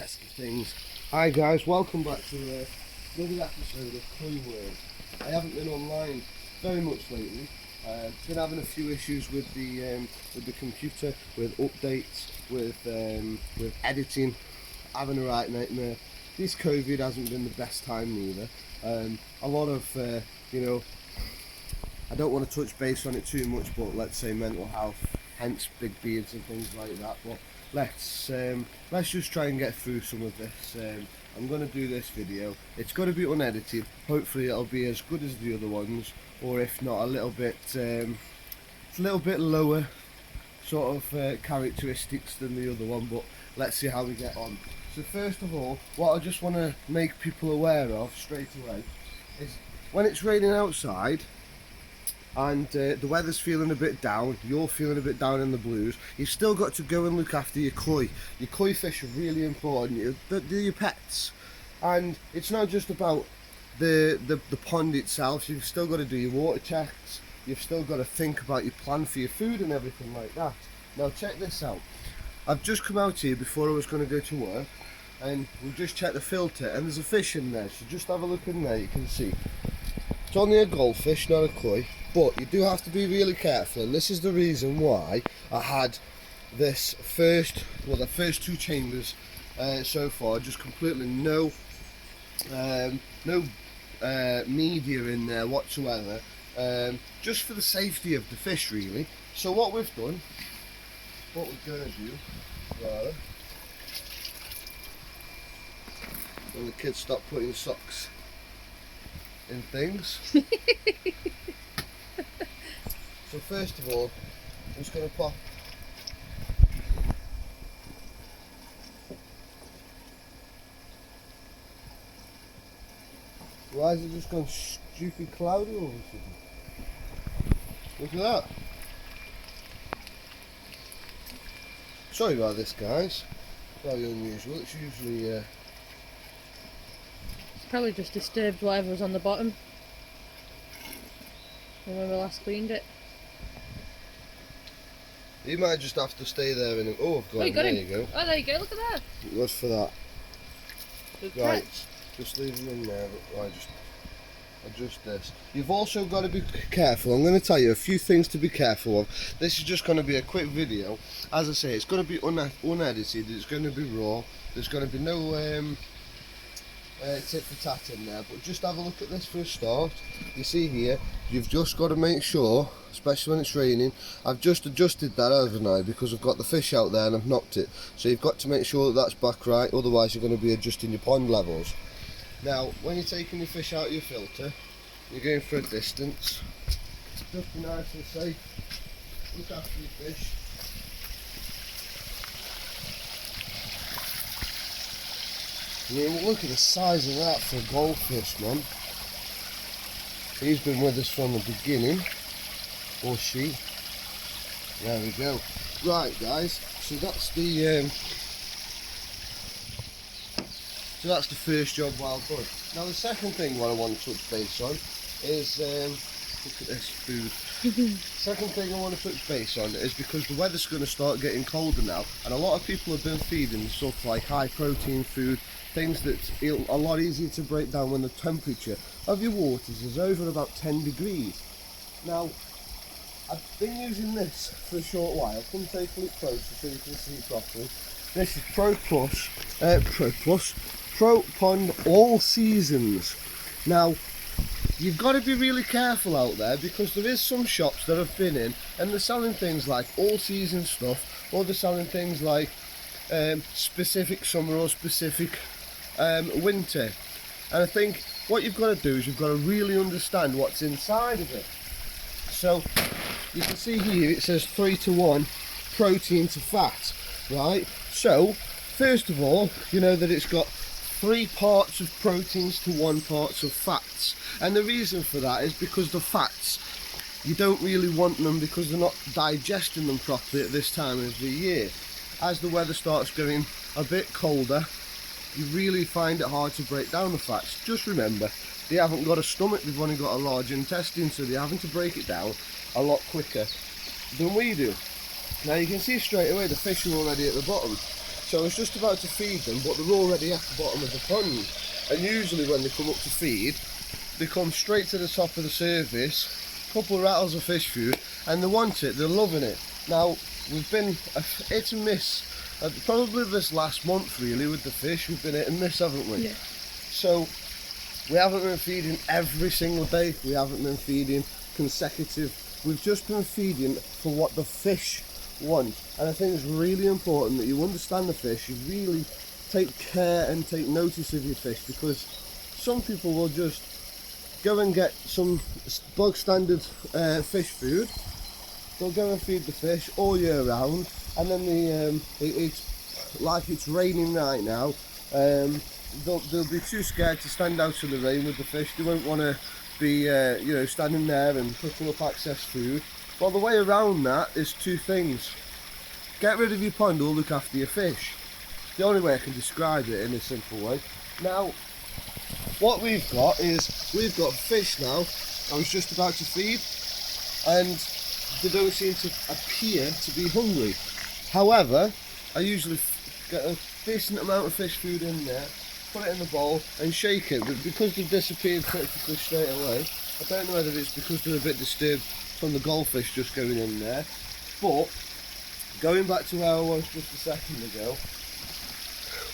pesky things. Hi guys, welcome back to another episode of Koi World. I haven't been online very much lately. Been having a few issues with the computer, with updates, with editing. Having a right nightmare. This COVID hasn't been the best time neither. A lot of I don't want to touch base on it too much, but let's say mental health, hence big beards and things like that. But let's just try and get through some of this. I'm going to do this video. It's going to be unedited. Hopefully it'll be as good as the other ones, or if not a little bit lower sort of characteristics than the other one, but let's see how we get on. So first of all, what I just want to make people aware of straight away is when it's raining outside and the weather's feeling a bit down, you're feeling a bit down in the blues, you've still got to go and look after your koi. Your koi fish are really important. They're your pets, and it's not just about the pond itself. You've still got to do your water checks. You've still got to think about your plan for your food and everything like that. Now check this out. I've just come out here before I was going to go to work, and we've just checked the filter, and there's a fish in there. So just have a look in there. You can see it's only a goldfish, not a koi. But you do have to be really careful, and this is the reason why I had this the first two chambers so far, just completely no media in there whatsoever, just for the safety of the fish really. So what we're going to do, rather, when the kids stop putting socks in things. So first of all, I'm just going to pop why is it just gone stupid cloudy all of a sudden? Look at that. Sorry about this guys, very unusual. It's usually It's probably just disturbed whatever was on the bottom when we last cleaned it. You might just have to stay there and I've got him. There you go. Oh, there you go, look at that. It was for that. Good Right, catch. just leave him in there, but I just adjust this. You've also got to be careful. I'm going to tell you a few things to be careful of. This is just going to be a quick video. As I say, it's going to be unedited, it's going to be raw, there's going to be no tit for tat in there, but just have a look at this for a start. You see here, you've just got to make sure, especially when it's raining, I've just adjusted that overnight because I've got the fish out there and I've knocked it, so you've got to make sure that that's back right, otherwise you're going to be adjusting your pond levels. Now when you're taking your fish out of your filter, you're going for a distance, just be nice and safe, look after your fish. I mean, look at the size of that for a goldfish, man. He's been with us from the beginning, or she. There we go. Right, guys. So that's the first job well done. Now the second thing what I want to touch base on is look at this food. Second thing I want to touch base on is because the weather's going to start getting colder now, and a lot of people have been feeding stuff like high protein food, things that's a lot easier to break down when the temperature of your waters is over about 10 degrees. Now, I've been using this for a short while. Come take a look closer so you can see properly. This is Pro Pond All Seasons. Now, you've got to be really careful out there because there is some shops that I've been in and they're selling things like all season stuff, or they're selling things like specific summer or specific winter. And I think what you've got to do is you've got to really understand what's inside of it. So you can see here it says 3:1 protein to fat, right? So first of all, you know that it's got 3 parts of proteins to 1 part of fats, and the reason for that is because the fats, you don't really want them because they're not digesting them properly at this time of the year. As the weather starts getting a bit colder, you really find it hard to break down the fats. Just remember, they haven't got a stomach, they've only got a large intestine, so they're having to break it down a lot quicker than we do. Now you can see straight away the fish are already at the bottom. So I was just about to feed them, but they're already at the bottom of the pond. And usually when they come up to feed, they come straight to the top of the surface, couple of rattles of fish food, and they want it, they're loving it. Now, we've been hit and miss, probably this last month really with the fish, we've been hit and miss, haven't we? Yeah. So, we haven't been feeding every single day, we haven't been feeding consecutive, we've just been feeding for what the fish want. And I think it's really important that you understand the fish, you really take care and take notice of your fish, because some people will just go and get some bog standard fish food, they'll go and feed the fish all year round, and then it's like it's raining right now, they'll be too scared to stand out in the rain with the fish, they won't want to be you know, standing there and picking up excess food. Well, the way around that is two things: get rid of your pond or look after your fish. The only way I can describe it in a simple way. Now, what we've got is, we've got fish now, I was just about to feed, and they don't seem to appear to be hungry. However, I usually get a decent amount of fish food in there, put it in the bowl and shake it, but because they've disappeared practically straight away, I don't know whether it's because they're a bit disturbed from the goldfish just going in there, but going back to where I was just a second ago,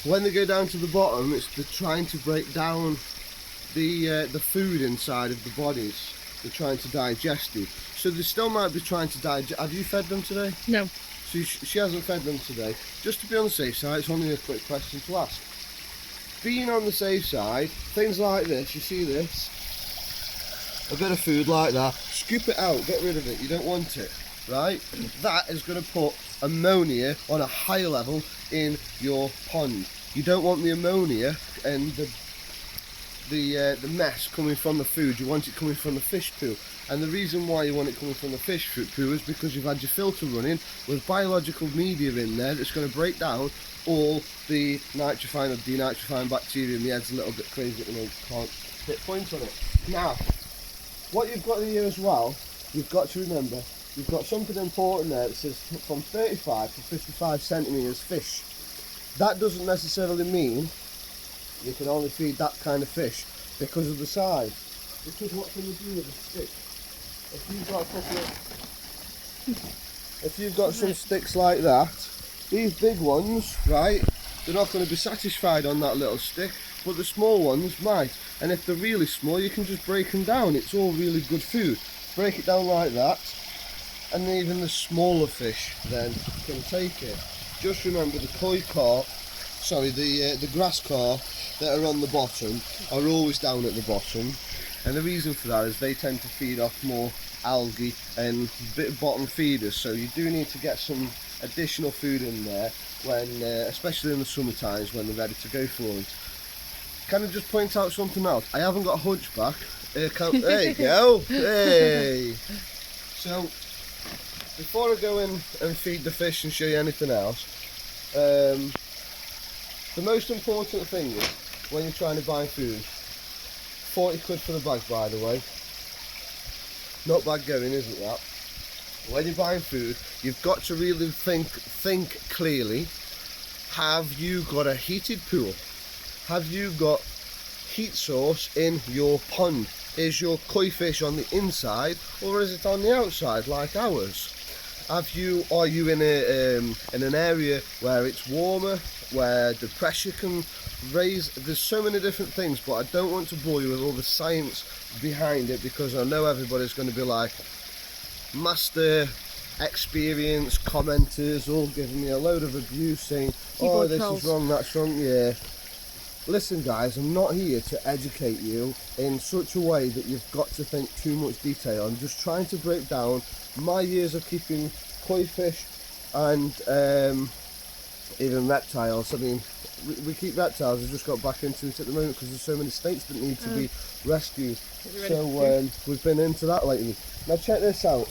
when they go down to the bottom, they're trying to break down the food inside of the bodies. They're trying to digest it. So they still might be trying to digest. Have you fed them today? No. So she hasn't fed them today. Just to be on the safe side, it's only a quick question to ask. Being on the safe side, things like this, you see this? A bit of food like that, scoop it out, get rid of it, you don't want it, right? That is going to put ammonia on a higher level in your pond. You don't want the ammonia and the mess coming from the food, you want it coming from the fish poo. And the reason why you want it coming from the fish poo is because you've had your filter running with biological media in there that's going to break down all the nitrifying or denitrifying bacteria. My head's a little bit crazy at the moment, can't hit points on it. Now, what you've got here as well, you've got to remember, you've got something important there that says from 35 to 55 centimetres fish. That doesn't necessarily mean you can only feed that kind of fish because of the size. Because what can you do with a stick? If you've got some sticks like that, these big ones, right, they're not going to be satisfied on that little stick, but the small ones might. And if they're really small, you can just break them down. It's all really good food. Break it down like that, and even the smaller fish then can take it. Just remember the koi carp, sorry, the grass carp that are on the bottom are always down at the bottom, and the reason for that is they tend to feed off more algae and bottom feeders, so you do need to get some additional food in there when, especially in the summer times when they're ready to go for them. Can I just point out something else? I haven't got a hunchback. There you go. Hey. So before I go in and feed the fish and show you anything else, the most important thing is when you're trying to buy food, 40 quid for the bag, by the way. Not bad going, isn't that? When you're buying food, you've got to really think clearly. Have you got a heated pool? Have you got heat source in your pond? Is your koi fish on the inside or is it on the outside like ours? Are you in an area where it's warmer, where the pressure can raise? There's so many different things, but I don't want to bore you with all the science behind it, because I know everybody's going to be like master experience commenters all giving me a load of abuse saying, oh, this is wrong, that's wrong. Yeah, listen guys, I'm not here to educate you in such a way that you've got to think too much detail. I'm just trying to break down my years of keeping koi fish and even reptiles. I mean, we keep reptiles. We've just got back into it at the moment because there's so many snakes that need to be rescued. So we've been into that lately. Now check this out.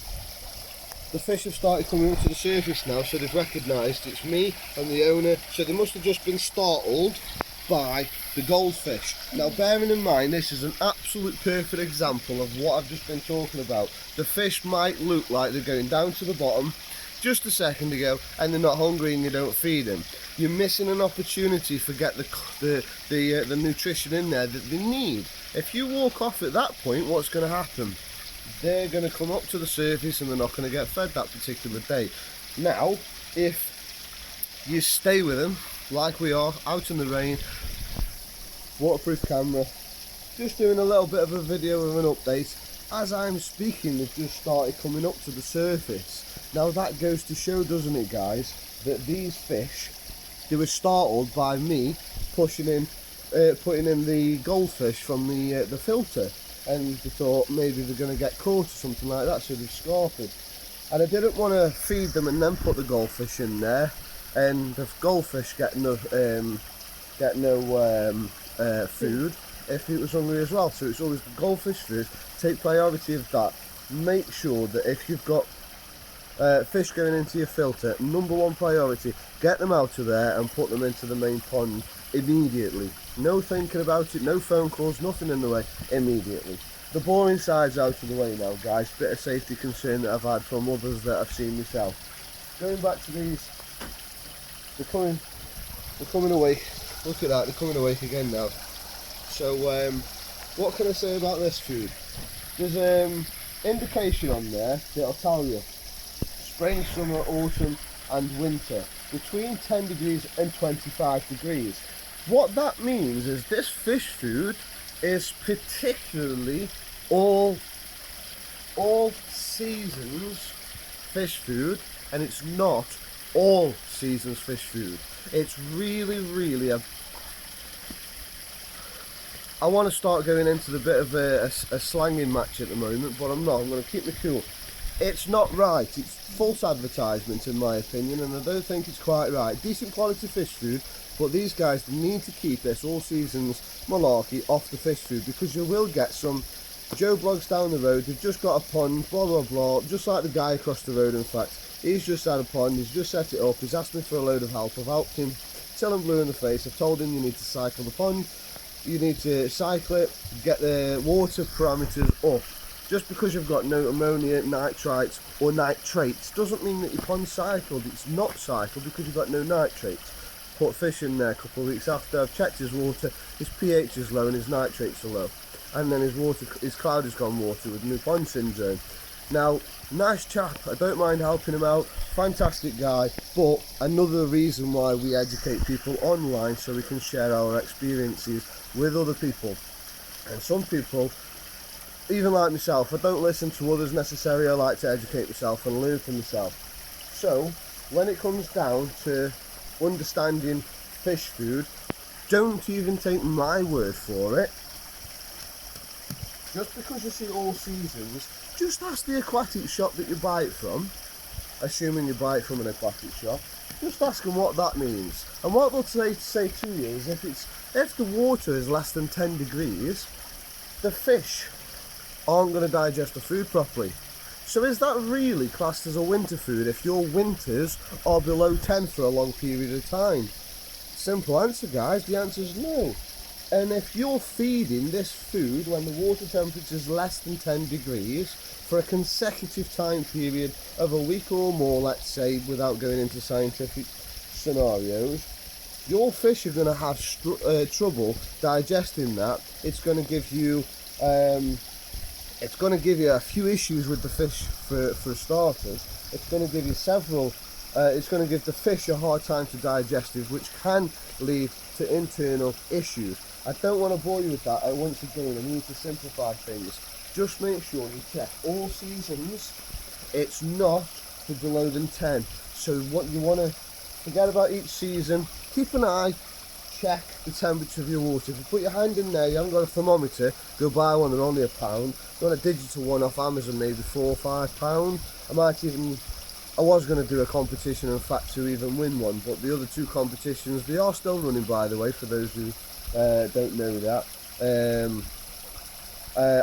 The fish have started coming up to the surface now, so they've recognised it's me and the owner. So they must have just been startled by the goldfish. Now bearing in mind this is an absolute perfect example of what I've just been talking about. The fish might look like they're going down to the bottom, just a second ago and they're not hungry and you don't feed them, you're missing an opportunity to get the nutrition in there that they need. If you walk off at that point, what's going to happen? They're going to come up to the surface and they're not going to get fed that particular day. Now, if you stay with them like we are, out in the rain, waterproof camera, just doing a little bit of a video of an update. As I'm speaking, they've just started coming up to the surface. Now that goes to show, doesn't it, guys, that these fish, they were startled by me putting in the goldfish from the filter, and they thought maybe they're going to get caught or something like that, so they've scarfed. And I didn't want to feed them and then put the goldfish in there, and the goldfish get no food if it was hungry as well. So it's always the goldfish food. Take priority of that. Make sure that if you've got fish going into your filter, number one priority, get them out of there and put them into the main pond immediately. No thinking about it, no phone calls, nothing in the way, immediately. The boring side's out of the way now, guys. Bit of safety concern that I've had from others that I've seen myself. Going back to these, they're coming awake. Look at that, they're coming awake again now. So what can I say about this food? There's indication on there that'll tell you spring, summer, autumn and winter, between 10 degrees and 25 degrees. What that means is this fish food is particularly all seasons fish food, and it's not all seasons fish food. It's really I want to start going into the bit of a slanging match at the moment, but I'm not. I'm going to keep me cool. It's not right. It's false advertisement in my opinion, and I don't think it's quite right. Decent quality fish food, but these guys need to keep this all seasons malarkey off the fish food, because you will get some Joe Blogs down the road. They've just got a pond, blah blah blah, just like the guy across the road. In fact, he's just had a pond, he's just set it up, he's asked me for a load of help. I've helped him till I'm blue in the face. I've told him you need to cycle the pond, you need to cycle it, get the water parameters up. Just because you've got no ammonia, nitrites or nitrates doesn't mean that your pond's cycled. It's not cycled because you've got no nitrates. Put fish in there a couple of weeks after, I've checked his water, his pH is low and his nitrates are low. And then his cloud has gone water with new pond syndrome. Now, nice chap, I don't mind helping him out, fantastic guy, but another reason why we educate people online, so we can share our experiences with other people. And some people, even like myself, I don't listen to others necessarily. I like to educate myself and learn from myself. So when it comes down to understanding fish food, don't even take my word for it. Just because you see all seasons, just ask the aquatic shop that you buy it from, assuming you buy it from an aquatic shop. Just ask them what that means, and what they'll say to you is if the water is less than 10 degrees, the fish aren't going to digest the food properly. So is that really classed as a winter food if your winters are below 10 for a long period of time? Simple answer, guys, the answer is no. And if you're feeding this food when the water temperature is less than 10 degrees for a consecutive time period of a week or more, let's say, without going into scientific scenarios, your fish are going to have trouble digesting that. It's going to give you a few issues with the fish for starters. It's going to give you it's going to give the fish a hard time to digest it, which can lead to internal issues. I don't want to bore you with that. Once again, I need to simplify things. Just make sure you check all seasons. It's not for below than 10. So what you want to forget about each season. Keep an eye. Check the temperature of your water. If you put your hand in there, you haven't got a thermometer, go buy one. They're only £1. You want a digital one off Amazon, maybe £4 or £5. I was going to do a competition, in fact, to even win one, but the other two competitions, they are still running, by the way, for those who don't know that,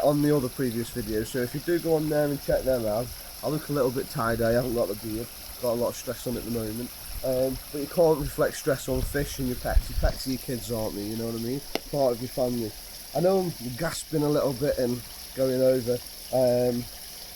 on the other previous videos. So if you do go on there and check them out, I look a little bit tired. I haven't got the beard, got a lot of stress on at the moment, but you can't reflect stress on fish and your pets. Your pets are your kids, aren't they? You know what I mean? Part of your family. I know I'm gasping a little bit and going over.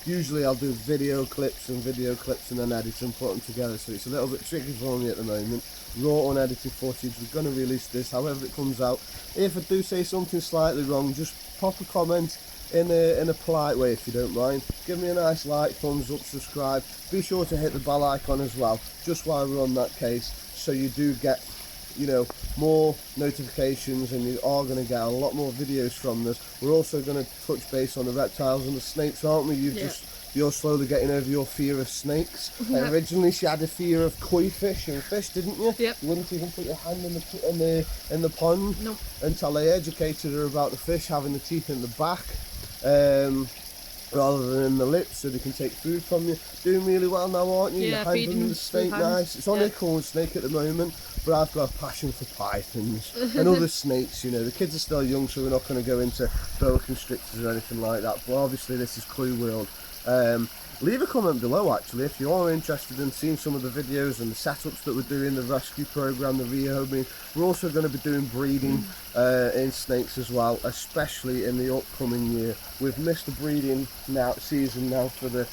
Usually I'll do video clips and then edit and put them together, so it's a little bit tricky for me at the moment. Raw unedited footage, we're going to release this however it comes out. If I do say something slightly wrong, just pop a comment in a polite way if you don't mind. Give me a nice like, thumbs up, subscribe. Be sure to hit the bell icon as well, just while we're on that case, so you do get, you know, more notifications, and you are going to get a lot more videos from this. We're also going to touch base on the reptiles and the snakes, aren't we? You're slowly getting over your fear of snakes. Yep. Originally she had a fear of koi fish and fish, didn't you? Yep. You wouldn't even put your hand in the pond. Nope. Until I educated her about the fish having the teeth in the back rather than in the lips, so they can take food from you. Doing really well now, aren't you? Yeah, Your hand feeding under the snake, through hands. nice. It's only a corn snake at the moment, but I've got a passion for pythons and other snakes. You know, the kids are still young, so we're not going to go into boa constrictors or anything like that, but obviously this is Clue World. Leave a comment below actually if you are interested in seeing some of the videos and the setups that we're doing, the rescue program, the rehoming. We're also going to be doing breeding in snakes as well, especially in the upcoming year. We've missed the breeding season now for the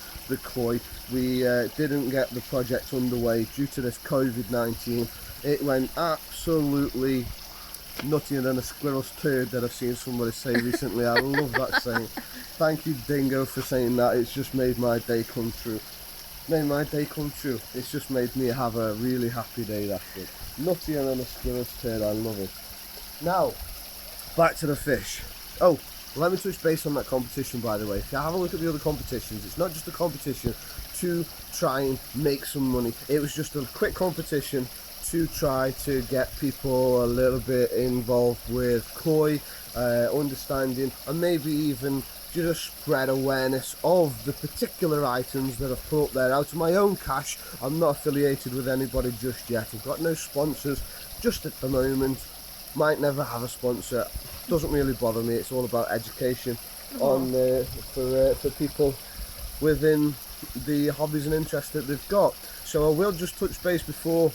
koi. We didn't get the project underway due to this COVID-19. It went absolutely nuttier than a squirrel's turd that I've seen somebody say recently. I love that saying. Thank you, Dingo, for saying that. It's just made my day come true. It's just made me have a really happy day, that's it. Nuttier than a squirrel's turd, I love it. Now, back to the fish. Oh, let me touch base on that competition, by the way. If you have a look at the other competitions, it's not just a competition to try and make some money. It was just a quick competition to try to get people a little bit involved with koi, understanding, and maybe even just spread awareness of the particular items that I've put up there. Out of my own cash, I'm not affiliated with anybody just yet. I've got no sponsors just at the moment. Might never have a sponsor. Doesn't really bother me. It's all about education on for people within the hobbies and interests that they've got. So I will just touch base before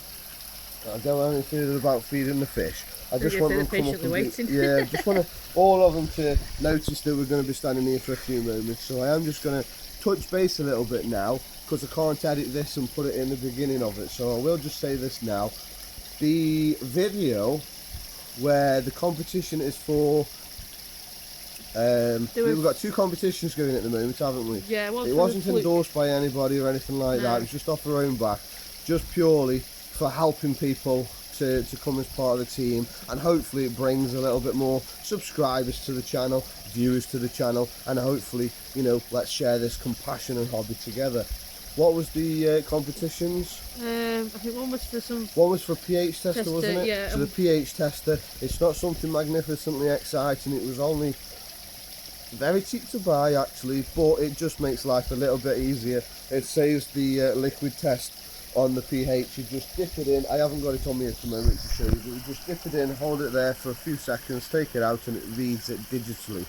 I go any further about feeding the fish. I just want them to come up and just want all of them to notice that we're going to be standing here for a few moments. So I am just going to touch base a little bit now, because I can't edit this and put it in the beginning of it. So I will just say this now. The video where the competition is for we've got 2 competitions going at the moment, haven't we? Yeah, it wasn't endorsed by anybody or anything like that. It was just off our own back, just purely for helping people to come as part of the team, and hopefully it brings a little bit more subscribers to the channel, viewers to the channel, and hopefully, you know, let's share this compassion and hobby together. What was the competitions? I think one was for pH tester, wasn't it? Yeah. So the pH tester, it's not something magnificently exciting. It was only very cheap to buy actually, but it just makes life a little bit easier. It saves the liquid test on the pH. You just dip it in. I haven't got it on me at the moment to show you, but you just dip it in, hold it there for a few seconds, take it out, and it reads it digitally.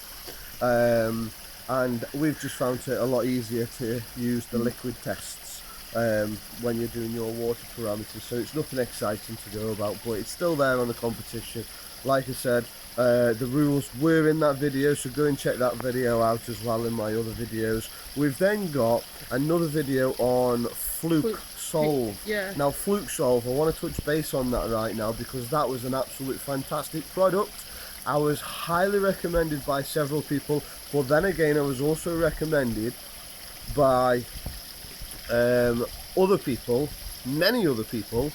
And we've just found it a lot easier to use the liquid tests when you're doing your water parameters, so it's nothing exciting to go about, but it's still there on the competition. Like I said, the rules were in that video, so go and check that video out as well in my other videos. We've then got another video on Fluke Solve. Yeah. Now Fluke Solve, I want to touch base on that right now, because that was an absolute fantastic product. I was highly recommended by several people, but then again I was also recommended by other people, many other people,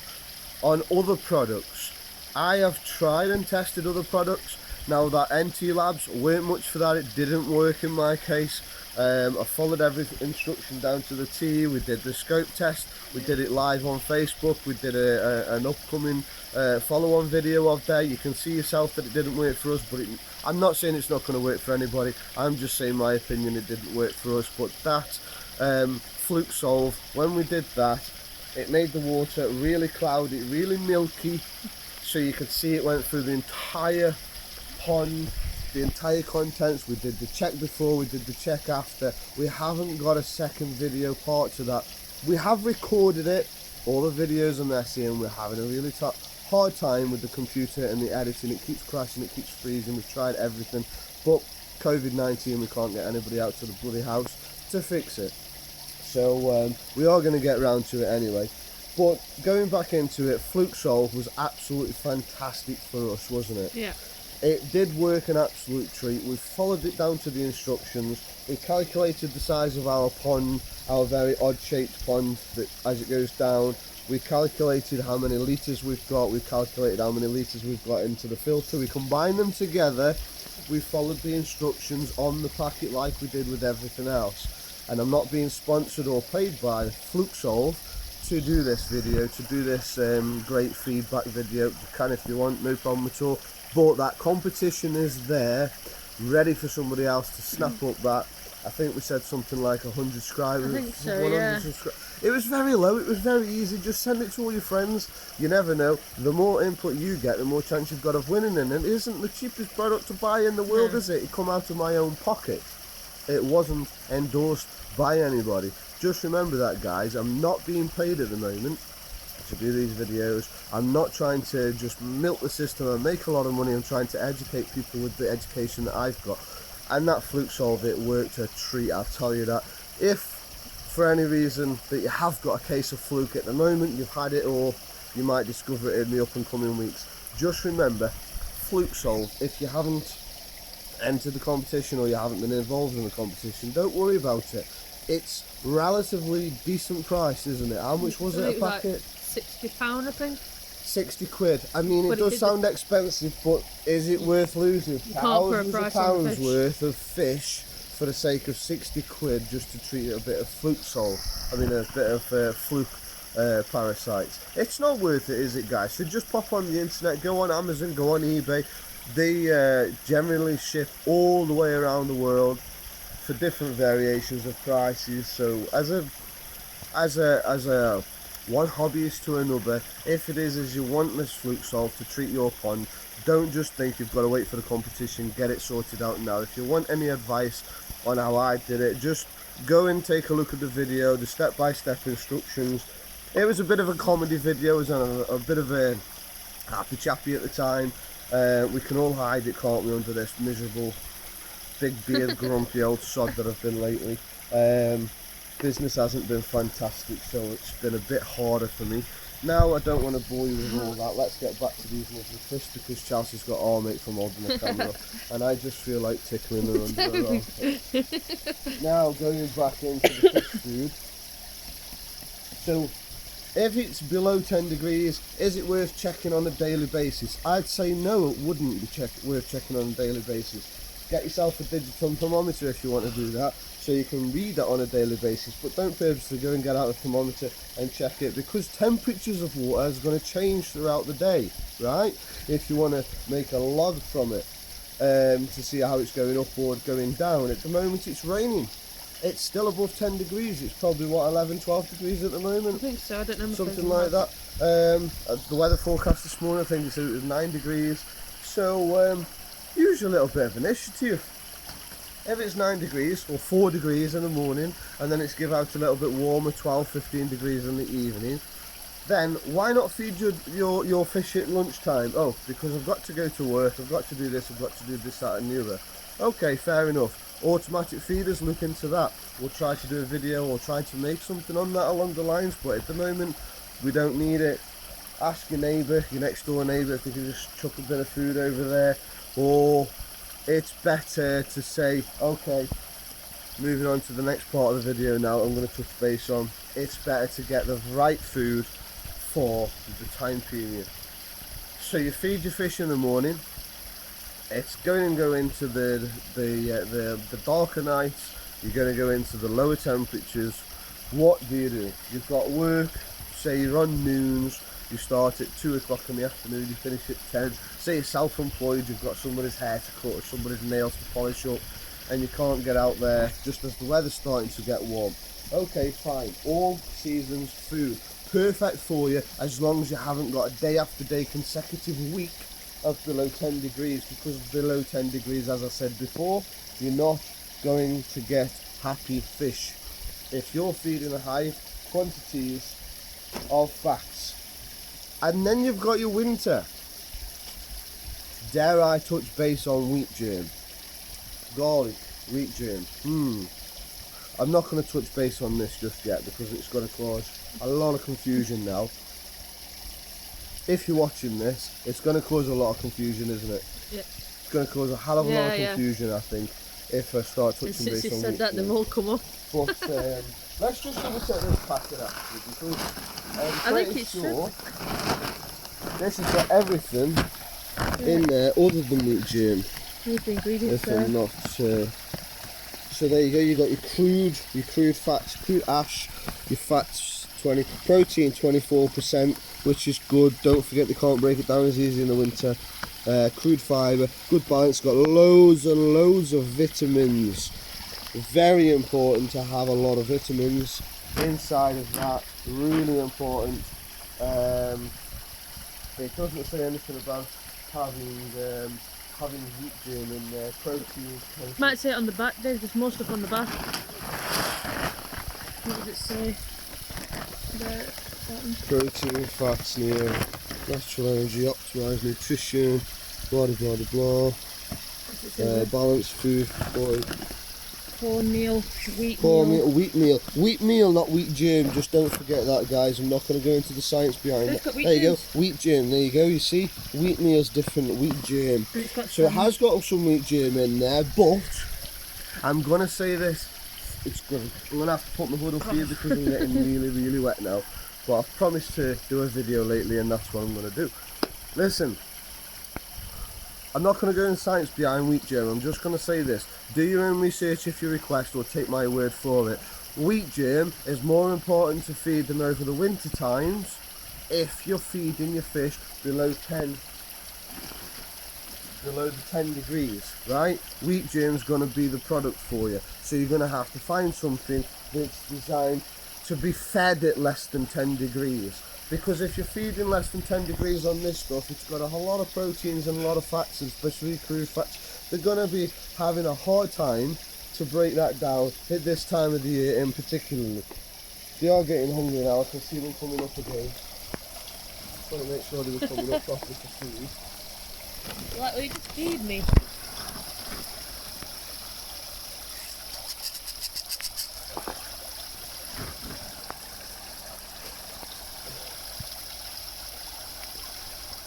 on other products. I have tried and tested other products. Now that NT Labs weren't much for that, it didn't work in my case. I followed every instruction down to the T. We did the scope test, we did it live on Facebook, we did an upcoming follow-on video of there. You can see yourself that it didn't work for us, but I'm not saying it's not going to work for anybody. I'm just saying my opinion, it didn't work for us. But that Fluke Solve, when we did that, it made the water really cloudy, really milky, so you could see it went through the entire pond, the entire contents. We did the check before, we did the check after. We haven't got a second video part to that. We have recorded it, all the videos are messy, and we're having a really hard time with the computer and the editing. It keeps crashing, it keeps freezing. We've tried everything, but COVID-19, we can't get anybody out to the bloody house. to fix it. So we are going to get round to it anyway. But going back into it, Fluke Solve was absolutely fantastic for us, wasn't it? Yeah. It did work an absolute treat. We followed it down to the instructions. We calculated the size of our pond, our very odd shaped pond that as it goes down. We calculated how many litres we've got. We calculated how many litres we've got into the filter. We combined them together. We followed the instructions on the packet like we did with everything else. And I'm not being sponsored or paid by Fluke Solve to do this video, to do this great feedback video. You can if you want, no problem at all. But that competition is there, ready for somebody else to snap up that. I think we said something like 100 subscribers. I think so, yeah. It was very low, it was very easy. Just send it to all your friends. You never know. The more input you get, the more chance you've got of winning. And it isn't the cheapest product to buy in the world, is it? It come out of my own pocket. It wasn't endorsed by anybody. Just remember that, guys. I'm not being paid at the moment to do these videos. I'm not trying to just milk the system and make a lot of money. I'm trying to educate people with the education that I've got. And that Fluke Solve, it worked a treat, I'll tell you that. If for any reason that you have got a case of fluke at the moment, you've had it, or you might discover it in the up and coming weeks, just remember, Fluke Solve, if you haven't entered the competition or you haven't been involved in the competition, don't worry about it. It's relatively decent price, isn't it? How much was it a packet? Like £60, I think. 60 quid. I mean, it But does sound expensive, but is it worth losing thousands of pounds worth of fish for the sake of 60 quid just to treat a bit of Fluke Solve? I mean, a bit of fluke parasites. It's not worth it, is it, guys? So just pop on the internet, go on Amazon, go on eBay. They generally ship all the way around the world for different variations of prices. So as a one hobbyist to another, if it is as you want this Fluke Solve to treat your pond, don't just think you've got to wait for the competition. Get it sorted out now. If you want any advice on how I did it, just go and take a look at the video, the step-by-step instructions. It was a bit of a comedy video. It was a bit of a happy chappy at the time. We can all hide it, can't we, under this miserable big beard grumpy old sod that I've been lately. Business hasn't been fantastic, so it's been a bit harder for me. Now I don't want to bore you with all that. Let's get back to these lovely fish, because Chelsea's got armate from holding the camera and I just feel like tickling her under her armpit. Now going back into the fish food. So if it's below 10 degrees, is it worth checking on a daily basis? I'd say no, it wouldn't be worth checking on a daily basis. Get yourself a digital thermometer if you want to do that, so you can read that on a daily basis, but don't purposely go and get out a thermometer and check it, because temperatures of water is going to change throughout the day, right? If you want to make a log from it to see how it's going up or going down. At the moment it's raining. It's still above 10 degrees. It's probably, what, 11, 12 degrees at the moment? I think so, I don't know. Something like that. The weather forecast this morning, I think it said it was 9 degrees. So use a little bit of initiative. If it's 9 degrees or 4 degrees in the morning, and then it's give out a little bit warmer, 12, 15 degrees in the evening, then why not feed your fish at lunchtime? Oh, because I've got to go to work, I've got to do this, I've got to do this, that and the other. Okay, fair enough. Automatic feeders, look into that. We'll try to do a video or try to make something on that along the lines, but at the moment we don't need it. Ask your neighbour, your next door neighbour, if they can just chuck a bit of food over there, or it's better to say, okay, moving on to the next part of the video now, I'm going to touch base on, it's better to get the right food for the time period. So you feed your fish in the morning. It's going to go into the darker nights. You're going to go into the lower temperatures. What do? You've got work. Say you're on noons. You start at 2 o'clock in the afternoon. You finish at 10. Say you're self-employed. You've got somebody's hair to cut or somebody's nails to polish up, and you can't get out there just as the weather's starting to get warm. Okay, fine. All seasons food, perfect for you, as long as you haven't got a day after day consecutive week of below 10 degrees, because below 10 degrees, as I said before, you're not going to get happy fish. If you're feeding a high quantities of fats, and then you've got your winter, dare I touch base on wheat germ, garlic, wheat germ, I'm not going to touch base on this just yet because it's going to cause a lot of confusion now. If you're watching this, it's going to cause a lot of confusion, isn't it? Yeah. It's going to cause a hell of a lot of confusion, I think, if I start touching base on Since you said that, they've all come up. But let's just double check this packet actually, because I think it's sure this has got everything in there other than wheat germ. Here's the ingredients If I'm not, so there you go. You got your crude fats, crude ash, your fats 20, protein 24%, which is good. Don't forget they can't break it down as easy in the winter. Crude fibre, good balance. Got loads and loads of vitamins. Very important to have a lot of vitamins inside of that. Really important. It doesn't say anything about having wheat germ in there. Protein. Might say it on the back, Dave. There's more stuff on the back. What does it say? There, that one. Protein, fats, natural energy, optimised nutrition, blah blah blah blah. What's it say? Balanced food, Cornmeal, wheat meal, wheat meal, not wheat germ. Just don't forget that, guys. I'm not going to go into the science behind it. There you go, wheat germ. There you go. You see, wheat meal's different. Wheat germ. So it has got some wheat germ in there, but I'm going to say this. I'm going to have to put my hood up here because I'm getting really wet now. But I've promised to do a video lately, and that's what I'm going to do. Listen. I'm not going to go into science behind wheat germ. I'm just going to say this. Do your own research if you request, or take my word for it. Wheat germ is more important to feed them over the winter times if you're feeding your fish below the 10 degrees, right? Wheat germ's going to be the product for you. So you're going to have to find something that's designed to be fed at less than 10 degrees. Because if you're feeding less than 10 degrees on this stuff, it's got a whole lot of proteins and a lot of fats, especially crude fats. They're going to be having a hard time to break that down at this time of the year in particular. They are getting hungry now. I can see them coming up again. Got to make sure they were coming up properly for food. Like, will you just feed me?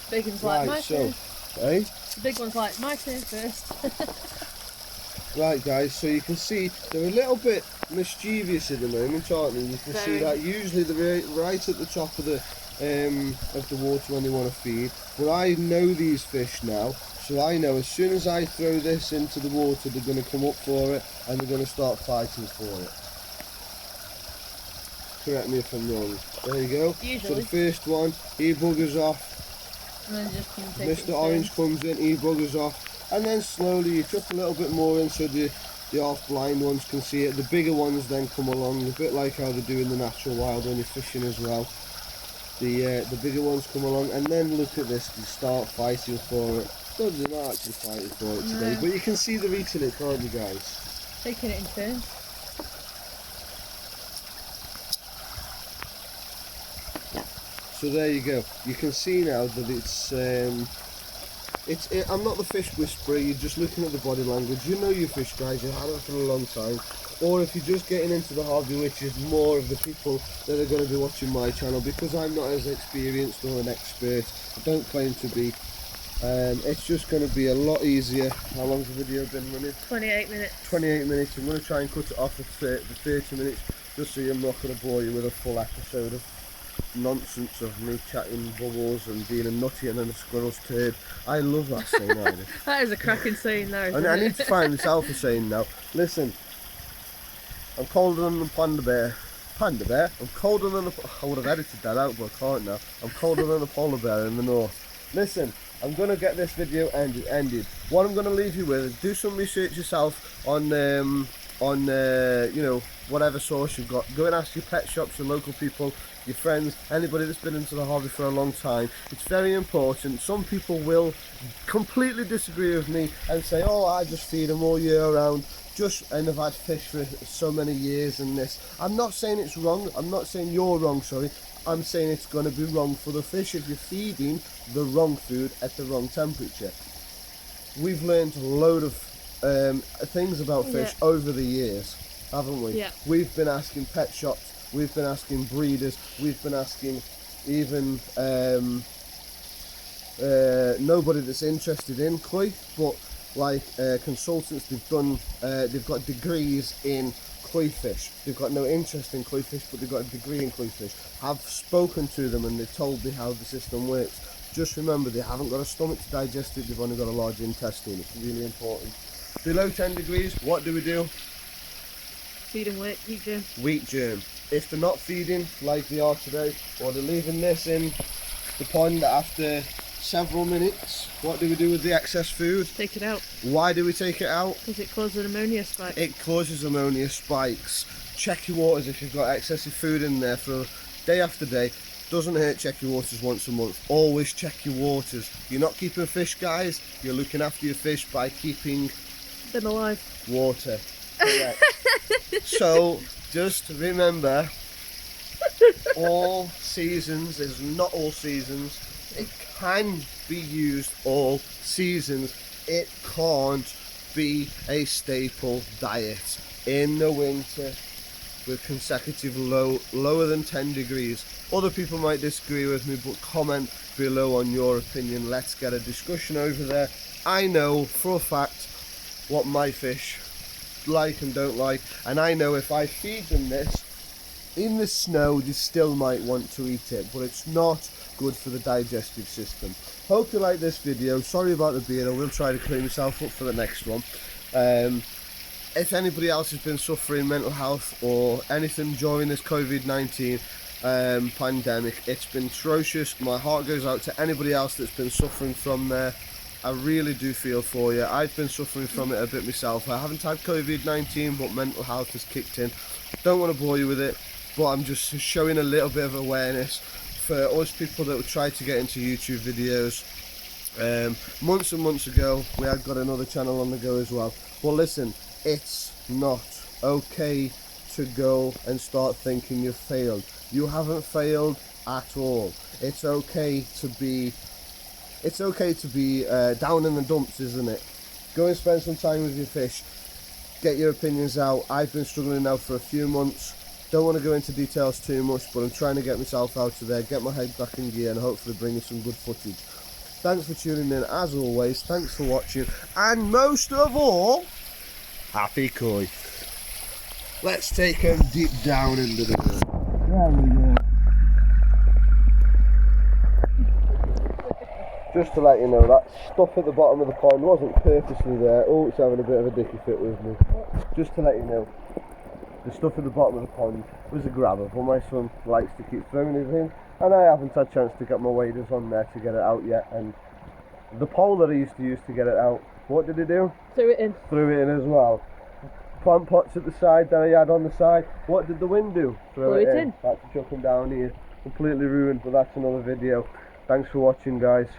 Big one's like my turn. Eh? The big one's like my turn first. Right, guys, so you can see they're a little bit mischievous at the moment, aren't they? You can see that usually they're right at the top of the water when they want to feed. But I know these fish now, so I know as soon as I throw this into the water, they're going to come up for it and they're going to start fighting for it. Correct me if I'm wrong. There you go. Usually. So the first one, he buggers off. And then just come take Mr. Orange comes in, he buggers off, and then slowly you chuck a little bit more in so the half-blind ones can see it. The bigger ones then come along, a bit like how they do in the natural wild when you're fishing as well. The bigger ones come along, and then look at this, they start fighting for it. So they're not actually fighting for it today, but you can see they're eating it, can't you guys? Taking it in turns. So there you go. You can see now that I'm not the fish whisperer. You're just looking at the body language. You know your fish, guys. You've had it for a long time. Or if you're just getting into the hobby, which is more of the people that are going to be watching my channel, because I'm not as experienced or an expert. I don't claim to be. It's just going to be a lot easier. How long's the video been running? 28 minutes. 28 minutes. I'm going to try and cut it off at 30 minutes, just so I'm not going to bore you with a full episode of nonsense of me chatting bubbles and being a nutty and a squirrel's turd. I love that saying. That is a cracking saying now, isn't I it? need to find myself a saying now. Listen, I'm colder than the panda bear. Panda bear? I'm colder than the... I would have edited that out, but I can't now. I'm colder than a polar bear in the north. Listen, I'm going to get this video ended. What I'm going to leave you with is do some research yourself on you know, whatever source you've got. Go and ask your pet shops, your local people, your friends, anybody that's been into the hobby for a long time. It's very important. Some people will completely disagree with me and say, oh, I just feed them all year round, and I've had fish for so many years and this. I'm not saying it's wrong. I'm not saying you're wrong, sorry. I'm saying it's going to be wrong for the fish if you're feeding the wrong food at the wrong temperature. We've learned a load of things about fish over the years. haven't we? Yeah. We've been asking pet shops, we've been asking breeders, we've been asking even nobody that's interested in koi, but like consultants, they've got degrees in koi fish. They've got no interest in koi fish, but they've got a degree in koi fish. I've spoken to them and they've told me how the system works. Just remember, they haven't got a stomach to digest it, they've only got a large intestine. It's really important. Below 10 degrees, what do we do? Feed and wheat germ. Wheat germ. If they're not feeding like they are today, or they're leaving this in the pond after several minutes, what do we do with the excess food? Take it out. Why do we take it out? Because it causes an ammonia spike. It causes ammonia spikes. Check your waters if you've got excessive food in there for day after day. Doesn't hurt, check your waters once a month. Always check your waters. You're not keeping fish, guys, you're looking after your fish by keeping them alive. Water. Correct. So just remember, all seasons is not all seasons. It can be used all seasons. It can't be a staple diet in the winter with consecutive lower than 10 degrees. Other people might disagree with me, but comment below on your opinion. Let's get a discussion over there. I know for a fact what my fish like and don't like, and I know if I feed them this in the snow, they still might want to eat it, but it's not good for the digestive system. Hope you like this video. Sorry about the beard, I will try to clean myself up for the next one. If anybody else has been suffering mental health or anything during this COVID-19 pandemic, it's been atrocious. My heart goes out to anybody else that's been suffering from there. I really do feel for you. I've been suffering from it a bit myself. I haven't had COVID-19, but mental health has kicked in. Don't want to bore you with it, but I'm just showing a little bit of awareness for us people that would try to get into YouTube videos. Months and months ago, we had got another channel on the go as well. Well, listen, it's not okay to go and start thinking you've failed. You haven't failed at all. It's okay to be down in the dumps, isn't it? Go and spend some time with your fish, get your opinions out. I've been struggling now for a few months. Don't want to go into details too much, but I'm trying to get myself out of there, get my head back in gear, and hopefully bring you some good footage. Thanks for tuning in as always, thanks for watching, and most of all, happy koi. Let's take them deep down into the river. There we go. Just to let you know, that stuff at the bottom of the pond wasn't purposely there. Oh, it's having a bit of a dicky fit with me. Just to let you know, the stuff at the bottom of the pond was a grabber, but my son likes to keep throwing it in, and I haven't had a chance to get my waders on there to get it out yet. And the pole that I used to use to get it out, what did he do? Threw it in. Threw it in as well. Plant pots at the side that I had on the side, what did the wind do? Throw it in. Had to chuck them down here. Completely ruined, but that's another video. Thanks for watching, guys.